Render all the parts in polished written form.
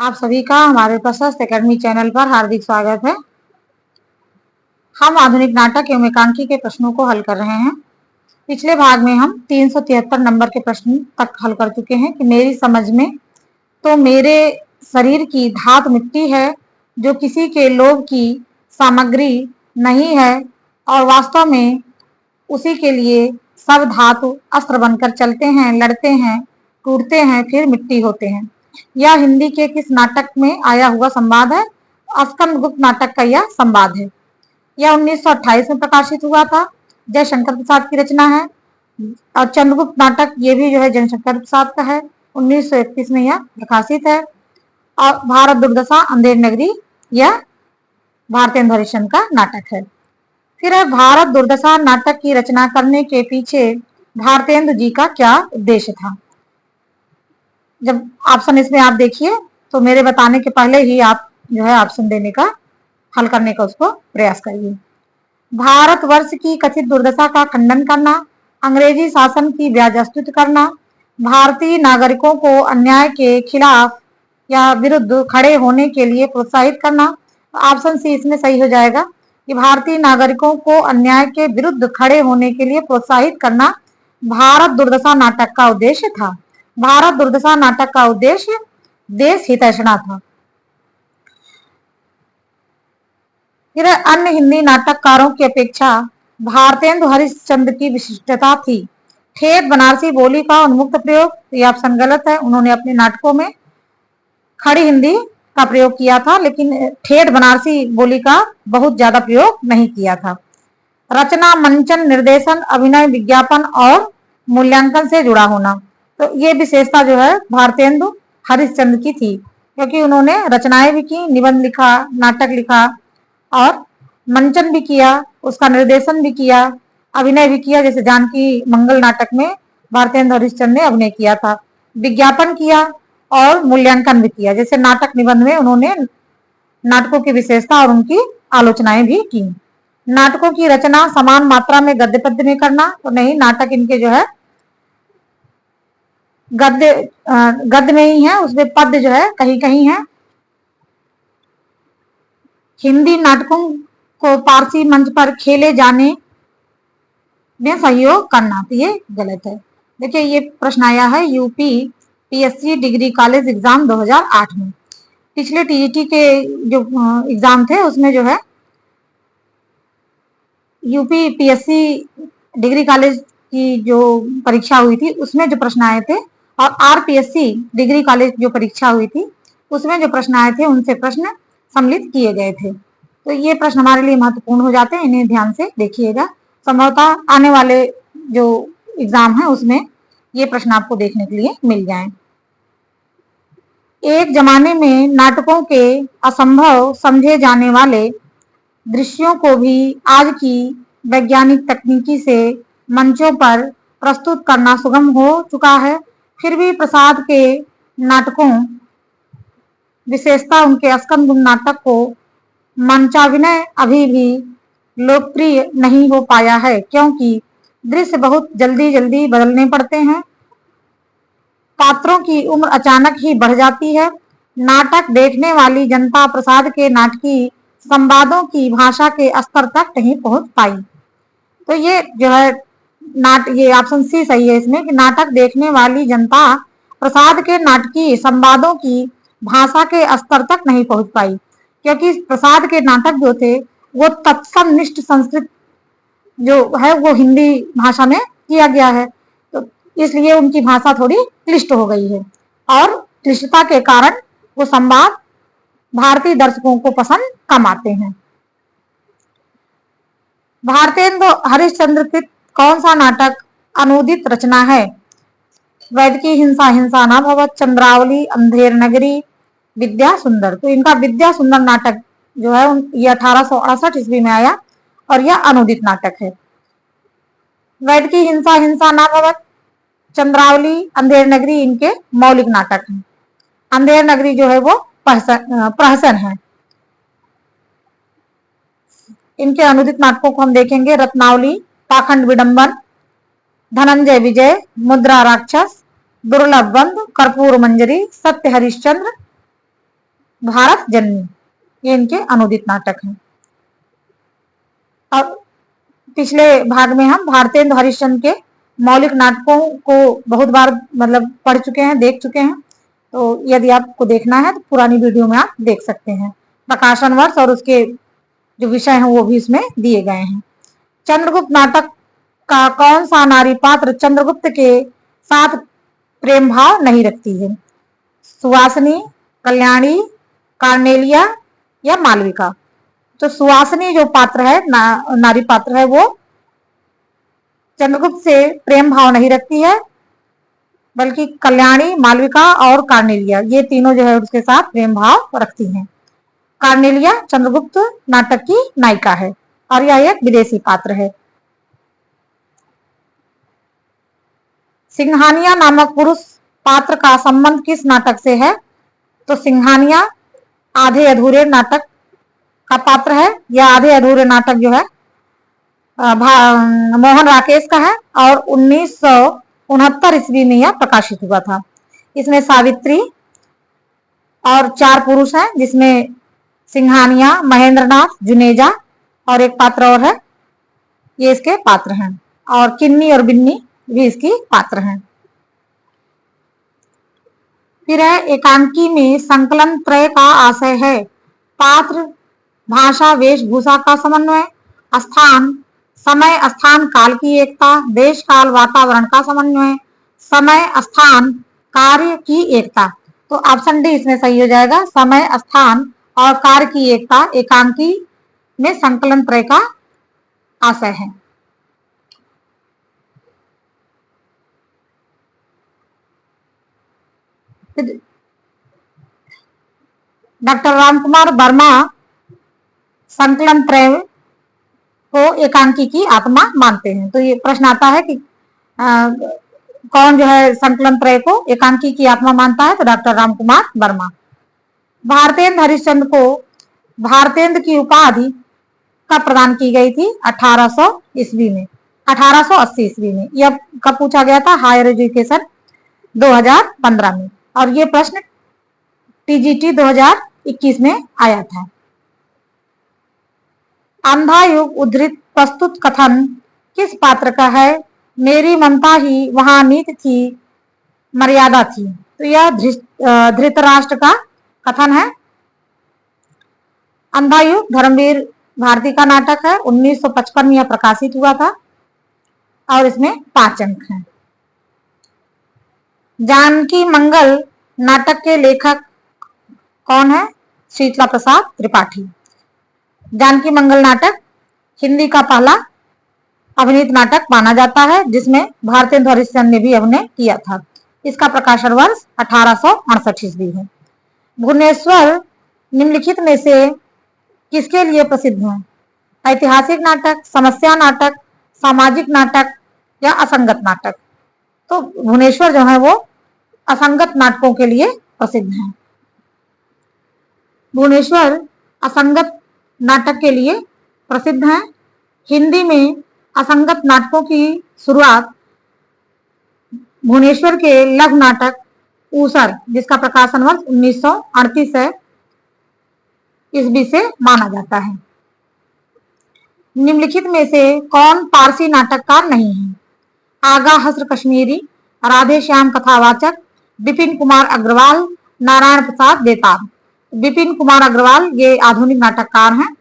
आप सभी का हमारे प्रशस्त एकेडमी चैनल पर हार्दिक स्वागत है। हम आधुनिक नाटक एवं एकांकी के प्रश्नों को हल कर रहे हैं। पिछले भाग में हम 373 नंबर के प्रश्न तक हल कर चुके हैं कि मेरी समझ में तो मेरे शरीर की धात मिट्टी है जो किसी के लोभ की सामग्री नहीं है और वास्तव में उसी के लिए सब धातु अस्त्र बनकर चलते हैं, लड़ते हैं, टूटते हैं, फिर मिट्टी होते हैं। यह हिंदी के किस नाटक में आया हुआ संवाद है? स्कंदगुप्त नाटक का यह संवाद है। यह 1928 में प्रकाशित हुआ था। जयशंकर प्रसाद की रचना है। और चंद्रगुप्त नाटक ये भी जो है जयशंकर प्रसाद का है। 1931 में यह प्रकाशित है। और भारत दुर्दशा अंधेर नगरी यह भारतेंदु हरिश्चंद्र का नाटक है। फिर है भारत दुर्दशा नाटक की रचना करने के पीछे भारतेंदु जी का क्या उद्देश्य था? जब ऑप्शन इसमें आप देखिए तो मेरे बताने के पहले ही आप जो है ऑप्शन देने का, हल करने का उसको प्रयास करिए। भारतवर्ष की कथित दुर्दशा का खंडन करना, अंग्रेजी शासन की व्याजस्तुति करना, भारतीय नागरिकों को अन्याय के खिलाफ या विरुद्ध खड़े होने के लिए प्रोत्साहित करना। ऑप्शन सी इसमें सही हो जाएगा कि भारतीय नागरिकों को अन्याय के विरुद्ध खड़े होने के लिए प्रोत्साहित करना भारत दुर्दशा नाटक का उद्देश्य था। भारत दुर्दशा नाटक का उद्देश्य देश हितैषणा था। फिर अन्य हिंदी नाटककारों की अपेक्षा भारतेंदु हरिश्चंद्र की विशिष्टता थी। ठेठ बनारसी बोली का उन्मुक्त प्रयोग, ये ऑप्शन गलत है। उन्होंने अपने नाटकों में खड़ी हिंदी का प्रयोग किया था, लेकिन ठेठ बनारसी बोली का बहुत ज्यादा प्रयोग नहीं किया था। रचना, मंचन, निर्देशन, अभिनय, विज्ञापन और मूल्यांकन से जुड़ा होना, तो ये विशेषता जो है भारतेंदु हरिश्चंद्र की थी, क्योंकि उन्होंने रचनाएं भी की, निबंध लिखा, नाटक लिखा और मंचन भी किया, उसका निर्देशन भी किया, अभिनय भी किया। जैसे जानकी मंगल नाटक में भारतेंदु हरिश्चंद्र ने अभिनय किया था। विज्ञापन किया और मूल्यांकन भी किया। जैसे नाटक निबंध में उन्होंने नाटकों की विशेषता और उनकी आलोचनाएं भी की। नाटकों की रचना समान मात्रा में गद्य पद्य में करना, तो नहीं, नाटक इनके जो है गद्य में ही है, उसमें पद्य जो है कहीं कहीं है। हिंदी नाटकों को पारसी मंच पर खेले जाने में सहयोग करना, तो ये गलत है। देखिए ये प्रश्न आया है UP PSC degree college exam 2008 में। पिछले टीजीटी के जो एग्जाम थे उसमें जो है यूपी पीएससी डिग्री कॉलेज की जो परीक्षा हुई थी उसमें जो प्रश्न आए थे, और आरपीएससी डिग्री कॉलेज जो परीक्षा हुई थी उसमें जो प्रश्न आए थे उनसे प्रश्न सम्मिलित किए गए थे। तो ये प्रश्न हमारे लिए महत्वपूर्ण हो जाते हैं, इन्हें ध्यान से देखिएगा। संभवतः आने वाले जो एग्जाम है उसमें ये प्रश्न आपको देखने के लिए मिल जाए। एक जमाने में नाटकों के असंभव समझे जाने वाले दृश्यों को भी आज की वैज्ञानिक तकनीकी से मंचों पर प्रस्तुत करना सुगम हो चुका है। फिर भी प्रसाद के नाटकों, विशेषता उनके स्कंदगुप्त नाटक को मंचाभिनय अभी भी लोकप्रिय नहीं हो पाया है, क्योंकि दृश्य बहुत जल्दी जल्दी बदलने पड़ते हैं, पात्रों की उम्र अचानक ही बढ़ जाती है। नाटक देखने वाली जनता प्रसाद के नाटकीय संवादों की भाषा के स्तर तक नहीं पहुंच पाई। तो ये जो है ये ऑप्शन सी सही है इसमें, कि नाटक देखने वाली जनता प्रसाद के नाटकीय संवादों की भाषा के स्तर तक नहीं पहुंच पाई, क्योंकि प्रसाद के नाटक जो थे वो तत्समनिष्ठ संस्कृत जो है वो हिंदी भाषा में किया गया है, तो इसलिए उनकी भाषा थोड़ी क्लिष्ट हो गई है, और क्लिष्टता के कारण वो संवाद भारतीय दर्शकों को पसंद कम आते हैं। भारतेंदु हरिश्चंद्र कृत कौन सा नाटक अनुदित रचना है? वैदकी हिंसा हिंसा न भवत, चंद्रावली, अंधेर नगरी, विद्या सुंदर। तो इनका विद्या सुंदर नाटक जो है ये 1868 ईस्वी में आया और यह अनुदित नाटक है। वैदकी हिंसा हिंसा न भवत, चंद्रावली, अंधेर नगरी इनके मौलिक नाटक हैं। अंधेर नगरी जो है वो प्रहसन है। इनके अनुदित नाटकों को हम देखेंगे, रत्नावली, पाखंड विडंबन, धनंजय विजय, मुद्रा राक्षस, दुर्लभ बंध, कर्पूर मंजरी, सत्य हरिश्चंद्र, भारत जननी, ये इनके अनुदित नाटक हैं। और पिछले भाग में हम भारतेंदु हरिश्चंद्र के मौलिक नाटकों को बहुत बार मतलब पढ़ चुके हैं, देख चुके हैं। तो यदि आपको देखना है तो पुरानी वीडियो में आप देख सकते हैं। प्रकाशन वर्ष और उसके जो विषय हैं वो भी इसमें दिए गए हैं। चंद्रगुप्त नाटक का कौन सा नारी पात्र चंद्रगुप्त के साथ प्रेम भाव नहीं रखती है? सुवासिनी, कल्याणी, कार्नेलिया या मालविका? तो सुवासिनी जो पात्र है, नारी पात्र है, वो चंद्रगुप्त से प्रेम भाव नहीं रखती है, बल्कि कल्याणी, मालविका और कार्नेलिया ये तीनों जो है उसके साथ प्रेम भाव रखती हैं। कार्नेलिया चंद्रगुप्त नाटक की नायिका है और यह एक विदेशी पात्र है। सिंघानिया नामक पुरुष पात्र का संबंध किस नाटक से है? तो सिंघानिया आधे अधूरे नाटक का पात्र है। यह आधे अधूरे नाटक जो है मोहन राकेश का है और 1969 ईस्वी में यह प्रकाशित हुआ था। इसमें सावित्री और 4 पुरुष हैं, जिसमें सिंघानिया, महेंद्रनाथ, जुनेजा और एक पात्र और है, ये इसके पात्र हैं। और किन्नी और बिन्नी भी इसकी पात्र हैं। फिर है एकांकी में संकलन त्रय का आशय है पात्र, भाषा, वेशभूषा का समन्वय, स्थान, समय, स्थान, काल की एकता, देश, काल, वातावरण का समन्वय, समय, स्थान, कार्य की एकता। तो ऑप्शन डी इसमें सही हो जाएगा। समय, स्थान और कार्य की एकता एकांकी में संकलन त्रय का आशय है। डॉक्टर रामकुमार वर्मा संकलन त्रय को एकांकी की आत्मा मानते हैं। तो ये प्रश्न आता है कि कौन जो है संकलन त्रय को एकांकी की आत्मा मानता है? तो डॉक्टर रामकुमार वर्मा। भारतेंदु हरिश्चंद्र को भारतेंदु की उपाधि कब प्रदान की गई थी? 1880 ईस्वी में। यह कब पूछा गया था? हायर एजुकेशन 2015 में। और ये प्रश्न टीजीटी 2021 में आया था। अंधा युग उद्धृत प्रस्तुत कथन किस पात्र का है? मेरी ममता ही वहां नीति थी, मर्यादा थी। तो यह धृतराष्ट्र का कथन है। अंधा युग धर्मवीर भारती का नाटक है। 1955 में यह प्रकाशित हुआ था और इसमें 5 अंक हैं। जानकी मंगल नाटक के लेखक कौन है? शीतला प्रसाद त्रिपाठी। जानकी मंगल नाटक हिंदी का पहला अभिनीत नाटक माना जाता है, जिसमें भारतेंदु हरिश्चंद्र ने भी अभिनय किया था। इसका प्रकाशन वर्ष 1868 ईस्वी है। भुवनेश्वर निम्नलिखित में से किसके लिए प्रसिद्ध है? ऐतिहासिक नाटक, समस्या नाटक, सामाजिक नाटक या असंगत नाटक? तो भुवनेश्वर जो है वो असंगत नाटकों के लिए प्रसिद्ध है। भुवनेश्वर असंगत नाटक के लिए प्रसिद्ध हैं। हिंदी में असंगत नाटकों की शुरुआत भुवनेश्वर के लघु नाटक ऊसर, जिसका प्रकाशन वर्ष 1938 ईस्वी से माना जाता है। निम्नलिखित में से कौन पारसी नाटककार नहीं है? आगा हस्र कश्मीरी, राधे श्याम कथावाचक, विपिन कुमार अग्रवाल, नारायण प्रसाद बेताब। विपिन कुमार अग्रवाल ये आधुनिक नाटककार हैं,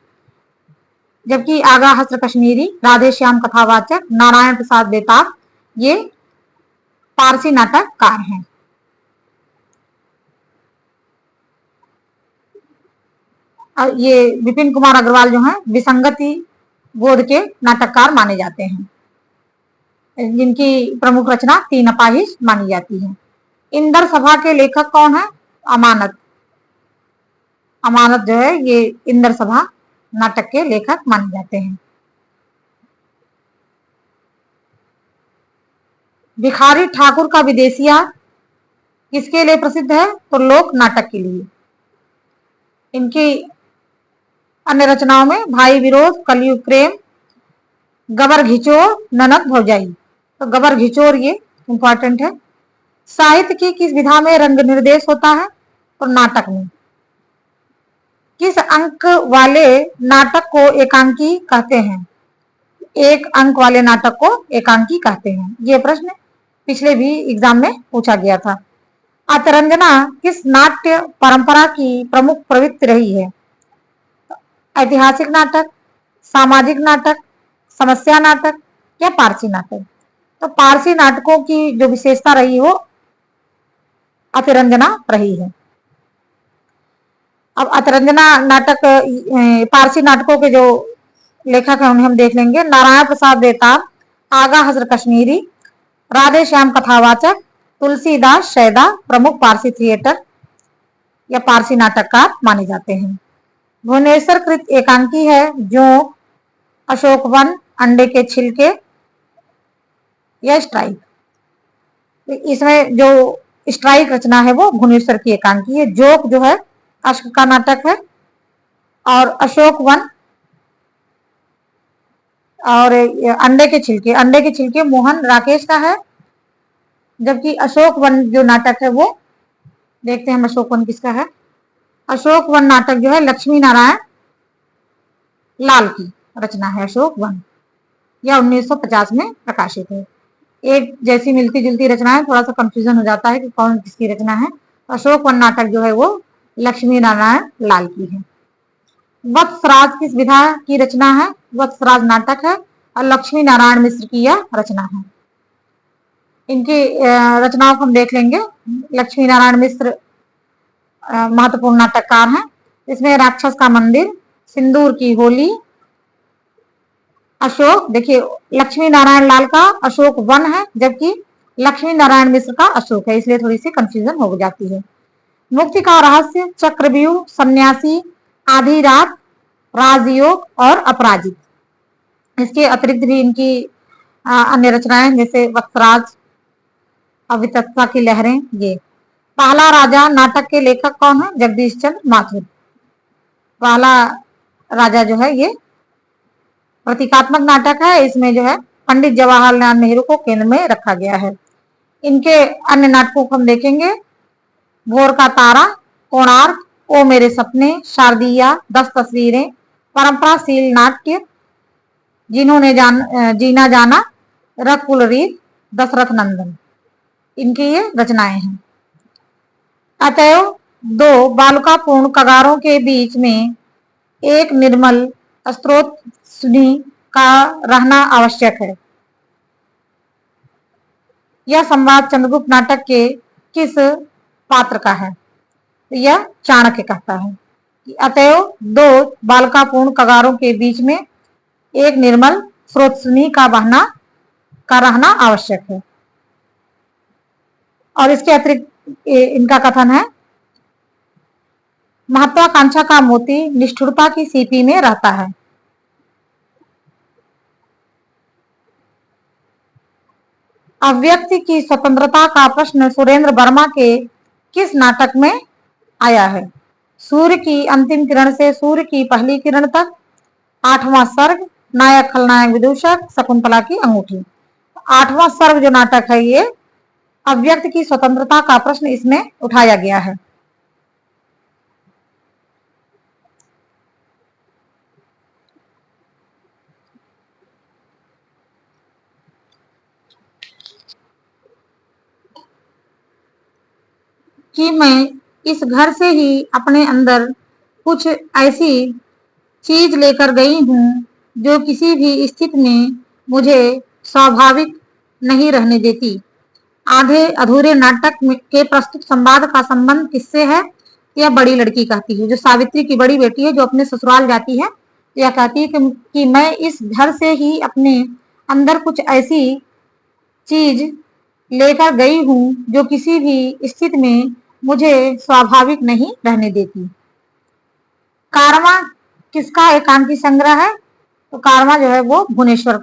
जबकि आगा हस्र कश्मीरी, राधे श्याम कथावाचक, नारायण प्रसाद बेताब ये पारसी नाटककार हैं। ये विपिन कुमार अग्रवाल जो हैं विसंगति बोध के नाटककार माने जाते हैं, जिनकी प्रमुख रचना 3 अपाहिज मानी जाती है। इंदर सभा के लेखक कौन है? अमानत। अमानत जो है ये इंदर सभा नाटक के लेखक माने जाते हैं। भिखारी ठाकुर का विदेशिया किसके लिए प्रसिद्ध है? तो लोक नाटक के लिए। इनकी अन्य रचनाओं में भाई विरोध, कलयुग प्रेम, गबर घिचोर, ननद भौजाई। तो गबर घिचोर ये इंपॉर्टेंट है। साहित्य की किस विधा में रंग निर्देश होता है? तो नाटक में। किस अंक वाले नाटक को एकांकी कहते हैं? एक अंक वाले नाटक को एकांकी कहते हैं। ये प्रश्न पिछले भी एग्जाम में पूछा गया था। अतरंजना किस नाट्य परंपरा की प्रमुख प्रवृत्ति रही है? ऐतिहासिक नाटक, सामाजिक नाटक, समस्या नाटक या पारसी नाटक? तो पारसी नाटकों की जो विशेषता रही वो अतिरंजना रही है। अब अतिरंजना नाटक पारसी नाटकों के जो लेखक हैं उन्हें हम देख लेंगे। नारायण प्रसाद बेताब, आगा हजर कश्मीरी, राधे श्याम कथावाचक, तुलसीदास शैदा प्रमुख पारसी थिएटर या पारसी नाटककार माने जाते हैं। भुवनेश्वर कृत एकांकी है जो अशोकवन, अंडे के छिलके या स्ट्राइक। इसमें जो स्ट्राइक रचना है वो भुवनेश्वर की एकांकी है। जोक जो है अश्क का नाटक है और अशोक वन और अंडे के छिलके मोहन राकेश का है, जबकि अशोक वन जो नाटक है वो देखते हैं हम अशोक वन किसका है। अशोक वन नाटक जो है लक्ष्मी नारायण लाल की रचना है। अशोक वन यह 1950 में प्रकाशित है। एक जैसी मिलती जुलती रचनाएं, थोड़ा सा कंफ्यूजन हो जाता है कि कौन किसकी रचना है। अशोक वन नाटक जो है वो लक्ष्मी नारायण लाल की है। वत्सराज किस विधा की रचना है? वत्सराज नाटक है और लक्ष्मी नारायण मिश्र की यह रचना है। इनकी रचनाओं को हम देख लेंगे। लक्ष्मी नारायण मिश्र महत्वपूर्ण नाटककार हैं। इसमें राक्षस का मंदिर, सिंदूर की होली, अशोक, देखिए लक्ष्मी नारायण लाल का अशोक वन है जबकि लक्ष्मी नारायण मिश्र का अशोक है, इसलिए थोड़ी सी कंफ्यूजन हो जाती है। मुक्ति का रहस्य, चक्रव्यूह, सन्यासी, आधी रात, राजयोग और अपराजित। इसके अतिरिक्त भी इनकी अन्य रचनाएं जैसे वत्सराज, अवितता की लहरें। ये पहला राजा नाटक के लेखक कौन है? जगदीश चंद्र माथुर। पहला राजा जो है ये प्रतीकात्मक नाटक है। इसमें जो है पंडित जवाहरलाल नेहरू को केंद्र में रखा गया है। इनके अन्य नाटकों को हम देखेंगे। भोर का तारा, कोणार्क, ओ मेरे सपने, शारदिया, 10 तस्वीरें, परंपराशील नाट्य, जिन्होंने जीना जाना, रकुल रीत, दशरथ नंदन, इनकी ये रचनाएं हैं। अतएव दो बालुकापूर्ण कगारों के बीच में एक निर्मल स्रोत का रहना आवश्यक है। यह संवाद चंद्रगुप्त नाटक के किस पात्र का है? यह चाणक्य कहता है कि अतएव दो बालकापूर्ण कगारों के बीच में एक निर्मल स्रोत का रहना आवश्यक है। और इसके अतिरिक्त इनका कथन है, महत्वाकांक्षा का मोती निष्ठुरता की सीपी में रहता है। अव्यक्ति की स्वतंत्रता का प्रश्न सुरेंद्र वर्मा के किस नाटक में आया है? सूर्य की अंतिम किरण से सूर्य की पहली किरण तक, आठवां सर्ग, नायक खलनायक विदूषक, शकुंतला की अंगूठी। आठवां सर्ग जो नाटक है ये अव्यक्त की स्वतंत्रता का प्रश्न इसमें उठाया गया है। कि मैं इस घर से ही अपने अंदर कुछ ऐसी चीज लेकर गई हूं जो किसी भी स्थिति में मुझे स्वाभाविक नहीं रहने देती। आधे अधूरे नाटक के प्रस्तुत संवाद का संबंध किससे है? यह बड़ी लड़की कहती है, जो सावित्री की बड़ी बेटी है, जो अपने ससुराल जाती है, यह कहती है कि मैं इस घर से ही अपने अंदर कुछ ऐसी चीज लेकर गई हूं जो किसी भी स्थिति में मुझे स्वाभाविक नहीं रहने देती। कारवां किसका एकांकी संग्रह है? तो कारवां जो है वो भुवनेश्वर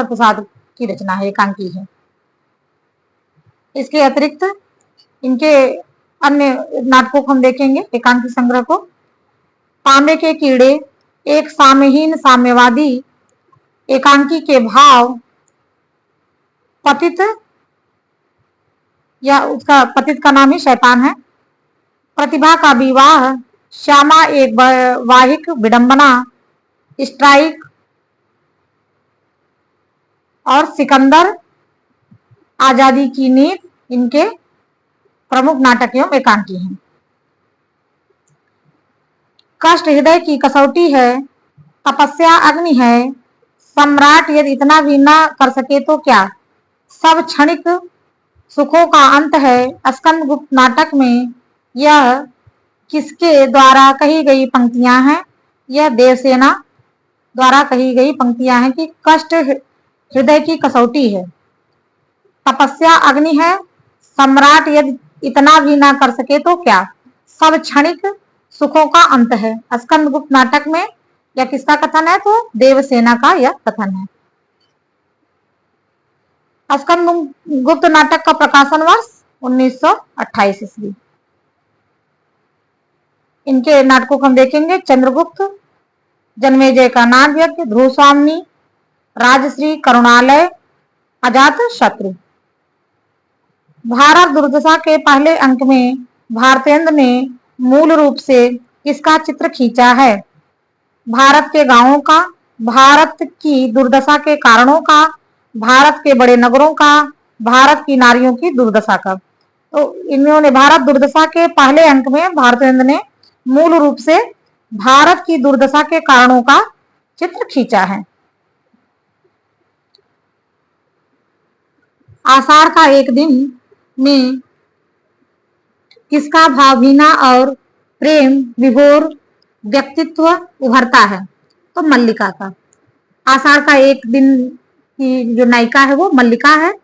प्रसाद की रचना है, एकांकी है। इसके अतिरिक्त इनके अन्य नाटकों को हम देखेंगे एकांकी संग्रह को। तांबे के कीड़े, एक साम्यहीन साम्यवादी एकांकी के भाव, पतित, या उसका पतित का नाम ही शैतान है, प्रतिभा का विवाह, श्यामा एक वाहिक विडंबना, स्ट्राइक और सिकंदर, आजादी की नींद इनके प्रमुख नाटक एवं एकांकी हैं। कष्ट हृदय की कसौटी है, तपस्या अग्नि है, सम्राट यदि इतना भी न कर सके तो क्या, सब क्षणिक सुखों का अंत है। स्कंदगुप्त नाटक में यह किसके द्वारा कही गई पंक्तियां हैं? यह देवसेना द्वारा कही गई पंक्तियां हैं कि कष्ट हृदय की कसौटी है, तपस्या अग्नि है, सम्राट यदि इतना भी ना कर सके तो क्या, सब क्षणिक सुखों का अंत है। स्कंदगुप्त नाटक में यह किसका कथन है? तो देवसेना का यह कथन है। स्कंदगुप्त नाटक का प्रकाशन वर्ष 1928 ईस्वी। इनके नाटकों को हम देखेंगे। चंद्रगुप्त, जन्मेजय का नाग यज्ञ, ध्रुव स्वामिनी, राजश्री, करुणालय, अजात शत्रु। भारत दुर्दशा के पहले अंक में भारतेंद्र ने मूल रूप से किसका चित्र खींचा है? भारत के गांवों का, भारत की दुर्दशा के कारणों का, भारत के बड़े नगरों का, भारत की नारियों की दुर्दशा का। तो इन्होंने भारत दुर्दशा के पहले अंक में भारतेंद्र ने मूल रूप से भारत की दुर्दशा के कारणों का चित्र खींचा है। आषाढ़ का एक दिन में किसका भावहीना और प्रेम विभोर व्यक्तित्व उभरता है? तो मल्लिका का। आषाढ़ का एक दिन की जो नायिका है वो मल्लिका है।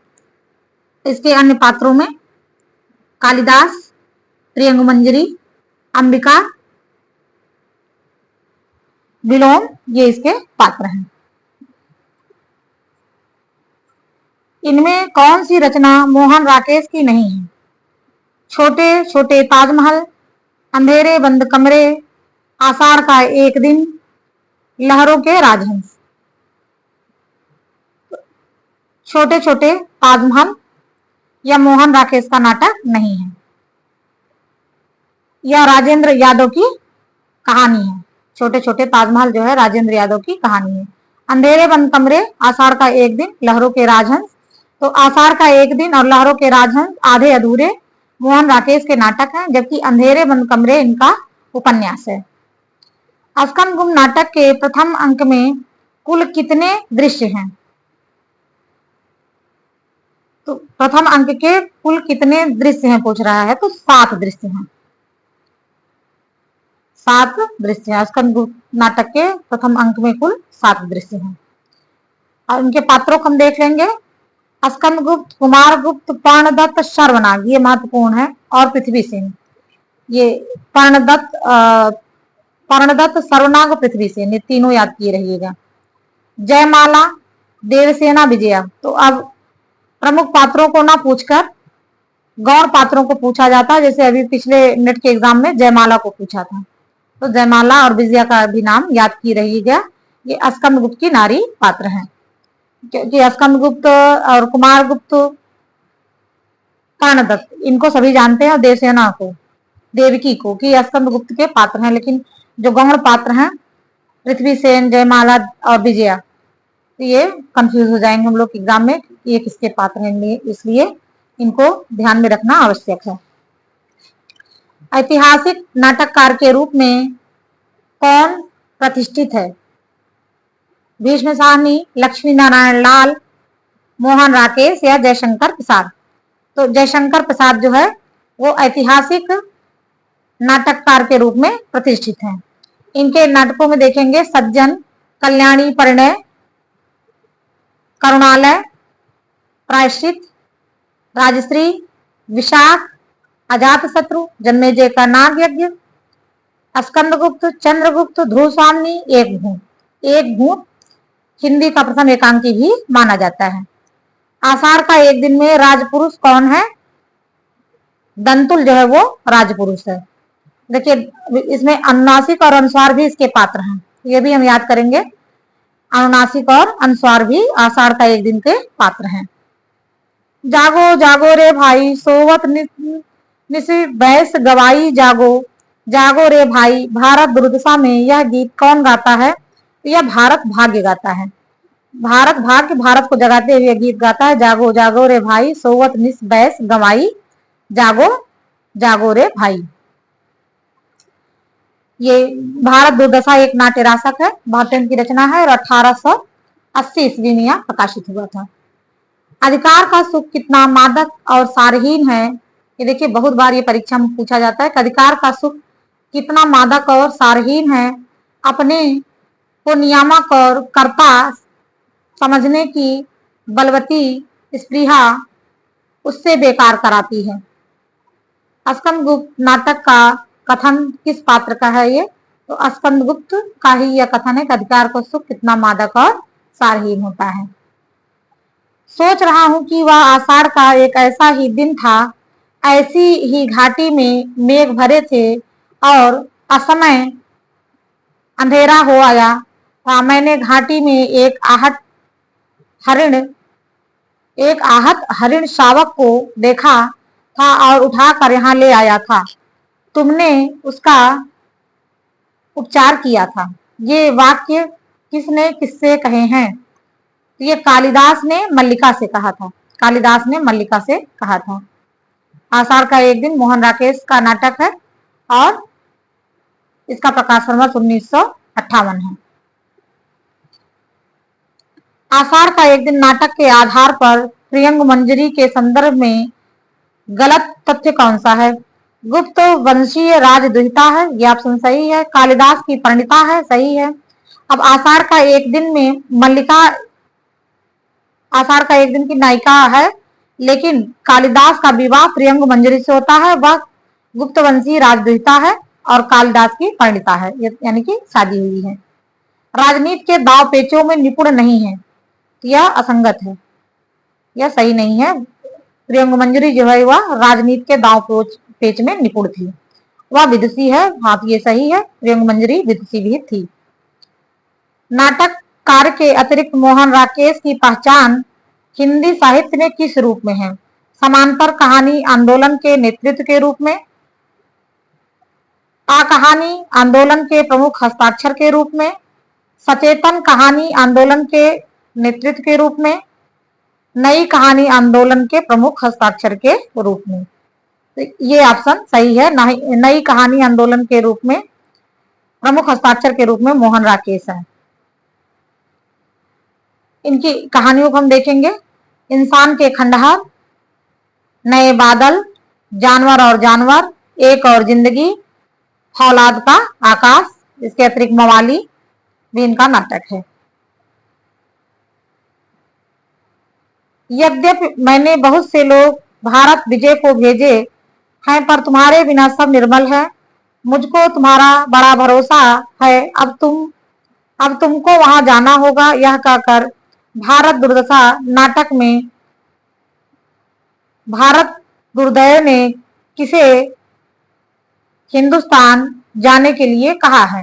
इसके अन्य पात्रों में कालिदास, प्रियंगमंजरी, अंबिका, विलोम, ये इसके पात्र हैं। इनमें कौन सी रचना मोहन राकेश की नहीं है? छोटे छोटे ताजमहल, अंधेरे बंद कमरे, आषाढ़ का एक दिन, लहरों के राजहंस। छोटे छोटे ताजमहल यह मोहन राकेश का नाटक नहीं है, यह राजेंद्र यादव की कहानी है। छोटे छोटे ताजमहल जो है राजेंद्र यादव की कहानी है। अंधेरे बंद कमरे, आषाढ़ का एक दिन, लहरों के राजहंस। तो आषाढ़ का एक दिन और लहरों के राजहंस आधे अधूरे मोहन राकेश के नाटक हैं, जबकि अंधेरे बंद कमरे इनका उपन्यास है। स्कंदगुप्त नाटक के प्रथम अंक में कुल कितने दृश्य हैं? तो प्रथम अंक के कुल कितने दृश्य हैं पूछ रहा है, तो 7 दृश्य हैं। 7 दृश्य हैं। स्कंदगुप्त नाटक के प्रथम अंक में कुल 7 दृश्य हैं। और उनके पात्रों को हम देख लेंगे। स्कंदगुप्त, कुमारगुप्त, पर्णदत्त, सर्वनाग, ये महत्वपूर्ण है, और पृथ्वीसेन। ये पर्णदत्त, सर्वनाग, पृथ्वीसेन, ये तीनों याद किए रहिएगा। जयमाला, देवसेना, विजया। तो अब प्रमुख पात्रों को ना पूछकर गौण पात्रों को पूछा जाता है, जैसे अभी पिछले नेट के एग्जाम में जयमाला को पूछा था। तो जयमाला और विजया का भी नाम याद की रहिएगा। ये स्कंदगुप्त की नारी पात्र हैं, क्योंकि स्कंदगुप्त और कुमारगुप्त, कर्णदत्त, इनको सभी जानते हैं, और देवसेना को, देवकी को, कि स्कंदगुप्त के पात्र हैं। लेकिन जो गौण पात्र हैं, पृथ्वीसेन, जयमाला और विजया, तो ये कंफ्यूज हो जाएंगे हम लोग एग्जाम में, ये किसके पात्र हैं, इसलिए इनको ध्यान में रखना आवश्यक है। ऐतिहासिक नाटककार के रूप में कौन प्रतिष्ठित है? भीष्म साहनी, लक्ष्मी नारायण लाल, मोहन राकेश या जयशंकर प्रसाद? तो जयशंकर प्रसाद जो है वो ऐतिहासिक नाटककार के रूप में प्रतिष्ठित हैं। इनके नाटकों में देखेंगे सज्जन, कल्याणी, परिणय, करुणालय, प्रायश्चित, राजश्री, विशाख, अजात शत्रु, जन्मेजय का नाग यज्ञ, स्कंदगुप्त, चंद्रगुप्त, ध्रुव स्वामिनी, एक भूत। एक भूत हिंदी का प्रथम एकांकी भी माना जाता है। आषाढ़ का एक दिन में राजपुरुष कौन है? दंतुल जो है वो राजपुरुष है। देखिए इसमें अनुनासिक और अनुस्वार भी इसके पात्र हैं, ये भी हम याद करेंगे। अनुनासिक और अनुस्वार भी आषाढ़ का एक दिन के पात्र हैं। जागो जागो रे भाई, सोवत निस बैस गवाई जागो, जागो रे भाई, भारत दुर्दशा में यह गीत कौन गाता है? तो यह भारत भाग्य गाता है। भारत भाग्य भारत को जगाते हुए गीत गाता है। जागो जागो रे भाई, सोवत निस बैस गवाई, जागो जागो रे भाई। ये भारत दुर्दशा एक नाट्य रासक है, भारतेंद्र की रचना है और 1880 ईस्वी में यह प्रकाशित हुआ था। अधिकार का सुख कितना मादक और सारहीन है। ये देखिए बहुत बार ये परीक्षा में पूछा जाता है कि अधिकार का सुख कितना मादक और सारहीन है, अपने को नियामक और कर्ता समझने की बलवती स्पृहा उससे बेकार कराती है। स्कंदगुप्त नाटक का कथन किस पात्र का है? ये तो स्कंदगुप्त का ही यह कथन है कि अधिकार का सुख कितना मादक और सारहीन होता है। सोच रहा हूं कि वह आषाढ़ का एक ऐसा ही दिन था, ऐसी ही घाटी में मेघ भरे थे और असमय अंधेरा हो आया था। मैंने घाटी में एक आहत हरिण शावक को देखा था और उठाकर यहाँ ले आया था। तुमने उसका उपचार किया था। ये वाक्य किसने किससे कहे हैं? ये कालिदास ने मल्लिका से कहा था। कालिदास ने मल्लिका से कहा था। आषाढ़ का एक दिन मोहन राकेश का नाटक है और इसका प्रकाशन वर्ष 1958 है। आषाढ़ का एक दिन नाटक के आधार पर प्रियंग मंजरी के संदर्भ में गलत तथ्य कौन सा है? गुप्त वंशीय राजदुहिता है, ये ऑप्शन सही है। कालिदास की परिणीता है, सही है। अब आषाढ़ का एक दिन में मल्लिका आषाढ़ का एक दिन की नायिका है, लेकिन कालिदास का विवाह प्रियंग मंजरी से होता है। वह गुप्तवंशीय राजदुहिता है और कालिदास की परिणीता है, यानी कि शादी हुई है। राजनीति के दाव पेचों में निपुण नहीं है, यह असंगत है, यह सही नहीं है। प्रियंग मंजरी जो है वह राजनीति के दाव पेच में निपुण थी, वह विदुषी है। हाँ, ये सही है, प्रियंग मंजरी विदुषी भी थी। नाटककार के अतिरिक्त मोहन राकेश की पहचान हिंदी साहित्य में किस रूप में है? समांतर कहानी आंदोलन के नेतृत्व के रूप में, कहानी आंदोलन के प्रमुख हस्ताक्षर के रूप में, सचेतन कहानी आंदोलन के नेतृत्व के रूप में, नई कहानी आंदोलन के प्रमुख हस्ताक्षर के रूप में। तो ये ऑप्शन सही है, नई कहानी आंदोलन के रूप में, प्रमुख हस्ताक्षर के रूप में मोहन राकेश है। इनकी कहानियों को हम देखेंगे। इंसान के खंडहर, नए बादल, जानवर और जानवर, एक और जिंदगी, फौलाद का आकाश, इसके अतिरिक्त मवाली भी इनका नाटक है। यद्यपि मैंने बहुत से लोग भारत विजय को भेजे हैं, पर तुम्हारे बिना सब निर्मल है। मुझको तुम्हारा बड़ा भरोसा है, अब तुमको वहां जाना होगा। यह कहकर भारत दुर्दशा नाटक में भारत दुर्दय ने किसे हिंदुस्तान जाने के लिए कहा है?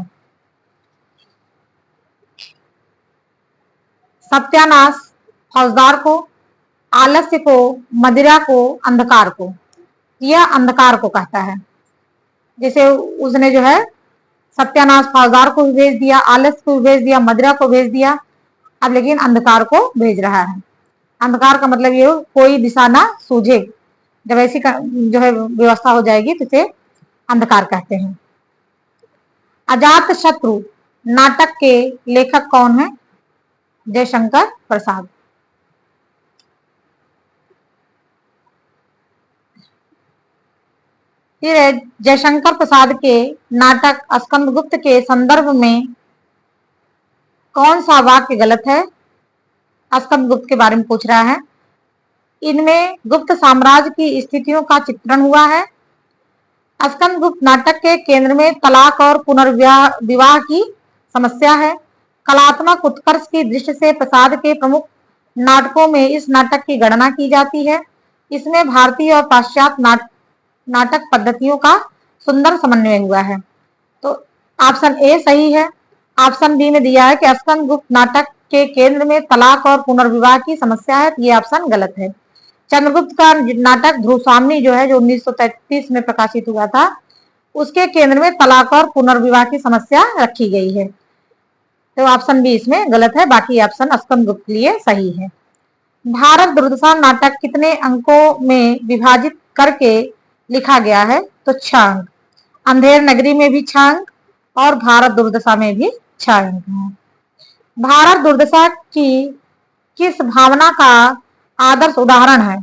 सत्यानाश फौजदार को, आलस्य को, मदिरा को, अंधकार को। यह अंधकार को कहता है। जैसे उसने जो है सत्यानाश फौजदार को भेज दिया, आलस्य को भेज दिया, मदिरा को भेज दिया, अब लेकिन अंधकार को भेज रहा है। अंधकार का मतलब ये कोई दिशा ना सूझे, जब ऐसी जो है व्यवस्था हो जाएगी तो इसे अंधकार कहते हैं। अजात शत्रु नाटक के लेखक कौन है? जयशंकर प्रसाद। फिर जयशंकर प्रसाद के नाटक स्कंदगुप्त के संदर्भ में कौन सा वाक्य गलत है? स्कंदगुप्त के बारे में पूछ रहा है। इनमें गुप्त साम्राज्य की स्थितियों का चित्रण हुआ है। स्कंदगुप्त नाटक के केंद्र में तलाक और पुनर्विवाह की समस्या है। कलात्मक उत्कर्ष की दृष्टि से प्रसाद के प्रमुख नाटकों में इस नाटक की गणना की जाती है। इसमें भारतीय और पाश्चात्य नाटक पद्धतियों का सुंदर समन्वय हुआ है। तो ऑप्शन ए सही है। ऑप्शन बी में दिया है कि स्कंदगुप्त नाटक के केंद्र में तलाक और पुनर्विवाह की समस्या है, ये ऑप्शन गलत है। चंद्रगुप्त का नाटक ध्रुवस्वामिनी जो है, जो 1933 में प्रकाशित हुआ था, उसके केंद्र में तलाक और पुनर्विवाह की समस्या रखी गई है। तो ऑप्शन बी इसमें गलत है, बाकी ऑप्शन स्कंदगुप्त के लिए सही है। भारत दुर्दशा नाटक कितने अंकों में विभाजित करके लिखा गया है? तो 6 अंक। अंधेर नगरी में भी 6 अंक और भारत दुर्दशा में भी 6 अंक हैं। भारत दुर्दशा की किस भावना का आदर्श उदाहरण है?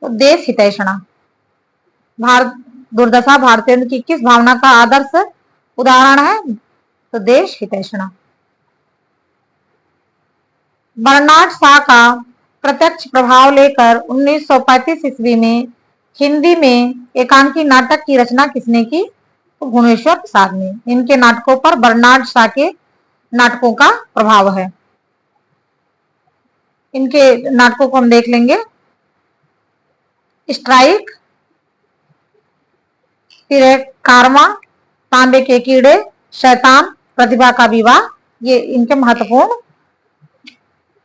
तो देश हितैषणा। भारत दुर्दशा भारतीयों की किस भावना का आदर्श उदाहरण है? तो देश हितैषणा। बर्नार्ड शॉ का प्रत्यक्ष प्रभाव लेकर 1935 ईस्वी में हिंदी में एकांकी नाटक की रचना किसने की? तो भुवनेश्वर प्रसाद ने। इनके नाटकों पर बर्नार्ड शॉ के नाटकों का प्रभाव है। इनके नाटकों को हम देख लेंगे। स्ट्राइक, फिर एक कारमा, तांबे के कीड़े, शैतान, प्रतिभा का विवाह, ये इनके महत्वपूर्ण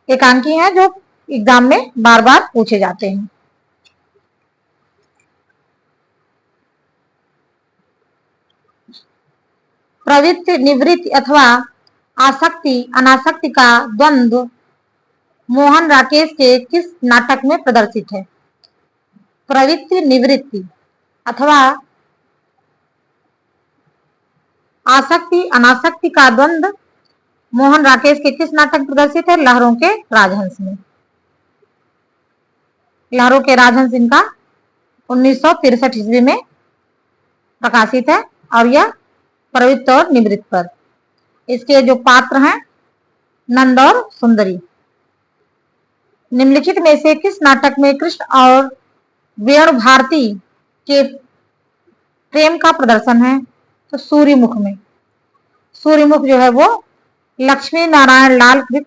एकांकी हैं जो एग्जाम में बार बार पूछे जाते हैं। प्रवृत्ति निवृत्ति अथवा आसक्ति अनासक्ति का द्वंद्व मोहन राकेश के किस नाटक में प्रदर्शित है? प्रवृत्ति निवृत्ति अथवा आसक्ति अनासक्ति का द्वंद्व मोहन राकेश के किस नाटक प्रदर्शित है? लहरों के राजहंस में। लहरों के राजहंस इनका 1963 ईस्वी में प्रकाशित है और यह प्रवृत्ति और निवृत्ति पर। इसके जो पात्र हैं नंद और सुंदरी। निम्नलिखित में से किस नाटक में कृष्ण और वेणु भारती के प्रेम का प्रदर्शन है? तो सूर्यमुख में। सूर्यमुख जो है वो लक्ष्मी नारायण लाल कृत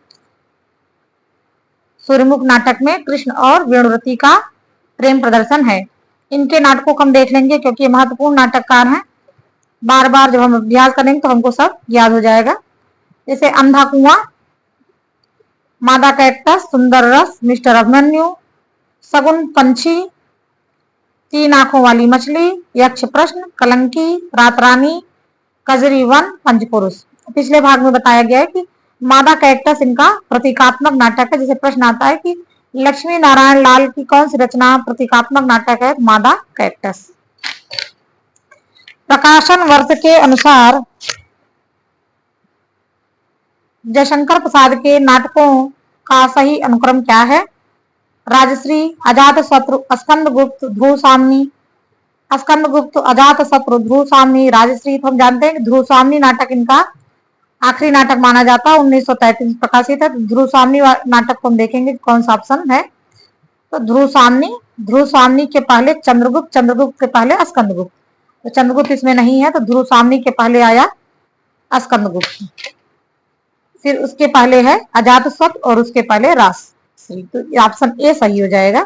सूर्यमुख नाटक में कृष्ण और वेणुवती का प्रेम प्रदर्शन है। इनके नाटकों को हम देख लेंगे क्योंकि महत्वपूर्ण नाटककार हैं। बार बार जब हम अभ्यास करेंगे तो हमको सब याद हो जाएगा। जैसे अंधा कुआं, मादा कैक्टस, सुंदर रस, मिस्टर अभिमन्यु, सगुन पंछी, 3 आंखों वाली मछली, यक्ष प्रश्न, कलंकी, रात रानी, कजरी वन, पंचपुरुष। पिछले भाग में बताया गया है कि मादा कैक्टस इनका प्रतीकात्मक नाटक है। जैसे प्रश्न आता है कि लक्ष्मी नारायण लाल की कौन सी रचना प्रतीकात्मक नाटक है? मादा कैक्टस। प्रकाशन वर्ष के अनुसार जयशंकर प्रसाद के नाटकों का सही अनुक्रम क्या है? राजश्री, अजातशत्रु, स्कंदगुप्त, ध्रुव सामनी। स्कंदगुप्त, अजातशत्रु, ध्रुव सामनी, राजश्री। तो हम जानते हैं कि ध्रुव सामनी नाटक इनका आखिरी नाटक माना जाता है, 1933 प्रकाशित है। तो ध्रुव सामनी नाटक को हम देखेंगे कौन सा ऑप्शन है। तो ध्रुव सामनी के पहले चंद्रगुप्त, चंद्रगुप्त के पहले स्कंदगुप्त। तो चंद्रगुप्त इसमें नहीं है, तो ध्रुव सामनी के पहले आया स्कंदगुप्त। फिर उसके पहले है अजातशत्रु और उसके पहले राजश्री। तो ऑप्शन ए सही हो जाएगा।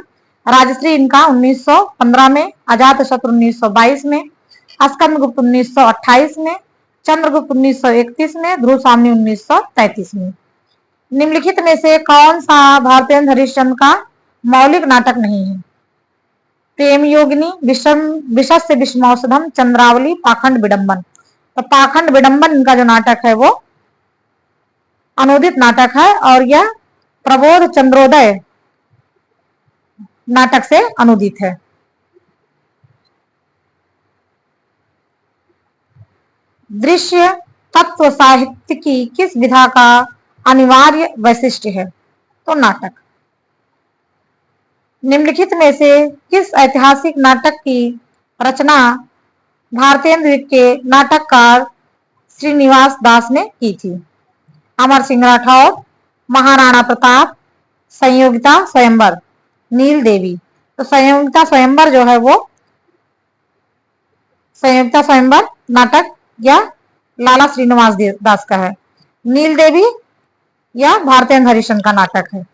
राजश्री इनका 1915 में, अजातशत्रु 1922 में, स्कंदगुप्त 1928 में, चंद्रगुप्त 1931 में, ध्रुव सामनी 1933 में। निम्नलिखित में से कौन सा भारतेंद्र हरिश्चंद्र का मौलिक नाटक नहीं है? प्रेम योगिनी, विशस्य विषमौषधम, चंद्रावली, पाखंड विडंबन। तो पाखंड विडंबन इनका जो नाटक है वो अनुदित नाटक है और यह प्रबोध चंद्रोदय नाटक से अनुदित है। दृश्य तत्व साहित्य की किस विधा का अनिवार्य वैशिष्ट्य है? तो नाटक। निम्नलिखित में से किस ऐतिहासिक नाटक की रचना भारतेंद्र के नाटककार श्रीनिवास दास ने की थी? अमर सिंह राठौर, महाराणा प्रताप, संयोगिता स्वयंवर, नील देवी। तो संयोगिता स्वयंवर जो है वो संयोगिता स्वयंवर नाटक या लाला श्रीनिवास दास का है। नील देवी या भारतेंद्र हरिश्चंद्र का नाटक है।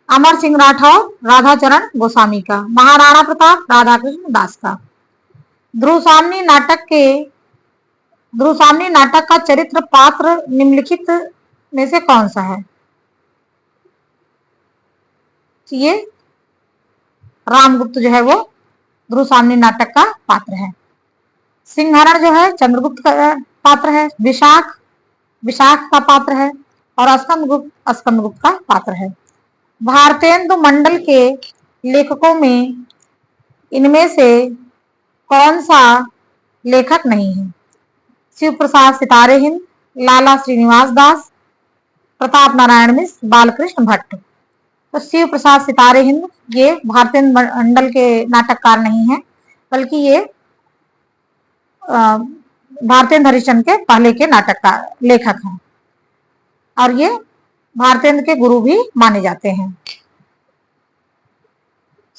अमर सिंह राठौर राधाचरण गोस्वामी का, महाराणा प्रताप राधा कृष्ण दास का। ध्रुव सामनी नाटक का चरित्र पात्र निम्नलिखित में से कौन सा है? ये रामगुप्त जो है वो ध्रुवसाम्नी नाटक का पात्र है। सिंहरण जो है चंद्रगुप्त का पात्र है। विशाख विशाख का पात्र है। और स्कंदगुप्त का पात्र है। भारतेंदु मंडल के लेखकों में इनमें से कौन सा लेखक नहीं है? शिव प्रसाद सितारे हिंद, लाला श्रीनिवास दास, प्रताप नारायण मिश्र, बालकृष्ण भट्ट। तो शिव प्रसाद सितारे हिंद ये भारतेंदु मंडल के नाटककार नहीं है, बल्कि ये भारतेंदु हरिश्चंद्र के पहले के नाटककार लेखक हैं और ये भारतेंदु के गुरु भी माने जाते हैं।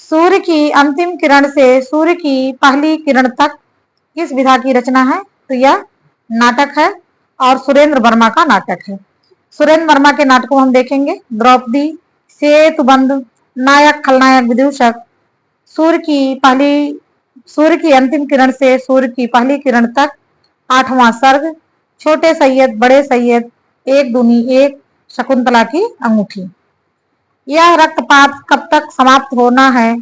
सूर्य की अंतिम किरण से सूर्य की पहली किरण तक किस विधा की रचना है? तो यह नाटक है और सुरेंद्र वर्मा का नाटक है। सुरेंद्र वर्मा के नाटकों हम देखेंगे द्रौपदी, सेतुबंध, नायक खलनायक विदूषक, सूर्य की अंतिम किरण से सूर्य की पहली किरण तक, आठवां सर्ग, छोटे सैयद बड़े सैयद, एक दूनी एक, शकुंतला की अंगूठी। यह रक्तपात कब तक समाप्त होना है?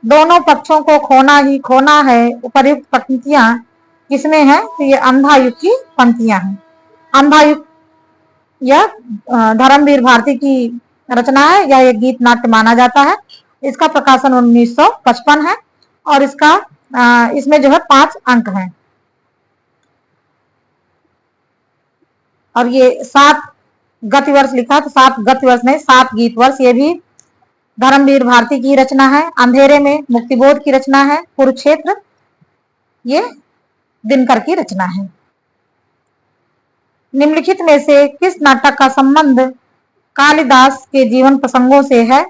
दोनों पक्षों को खोना ही खोना है। उपर्युक्त पंक्तियां किसमें है? तो ये अंधायुग की पंक्तियां हैं। अंधायुग यह धर्मवीर भारती की रचना है। यह एक गीत नाट्य माना जाता है। इसका प्रकाशन 1955 है और इसमें जो है 5 अंक हैं और ये 7 गति वर्ष लिखा, तो 7 गति वर्ष नहीं 7 गीत वर्ष। ये भी धर्मवीर भारती की रचना है। अंधेरे में मुक्तिबोध की रचना है। कुरुक्षेत्र ये दिनकर की रचना है। निम्नलिखित में से किस नाटक का संबंध कालिदास के जीवन प्रसंगों से है?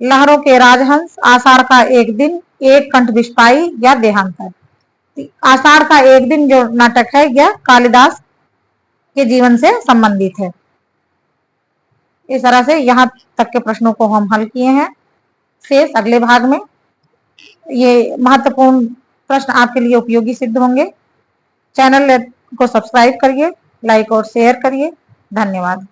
लहरों के राजहंस, आषाढ़ का एक दिन, एक कंठ विस्पाई या देहांतर। आषाढ़ का एक दिन जो नाटक है यह कालिदास के जीवन से संबंधित है। इस तरह से यहाँ तक के प्रश्नों को हम हल किए हैं। शेष अगले भाग में ये महत्वपूर्ण प्रश्न आपके लिए उपयोगी सिद्ध होंगे। चैनल को सब्सक्राइब करिए, लाइक और शेयर करिए। धन्यवाद।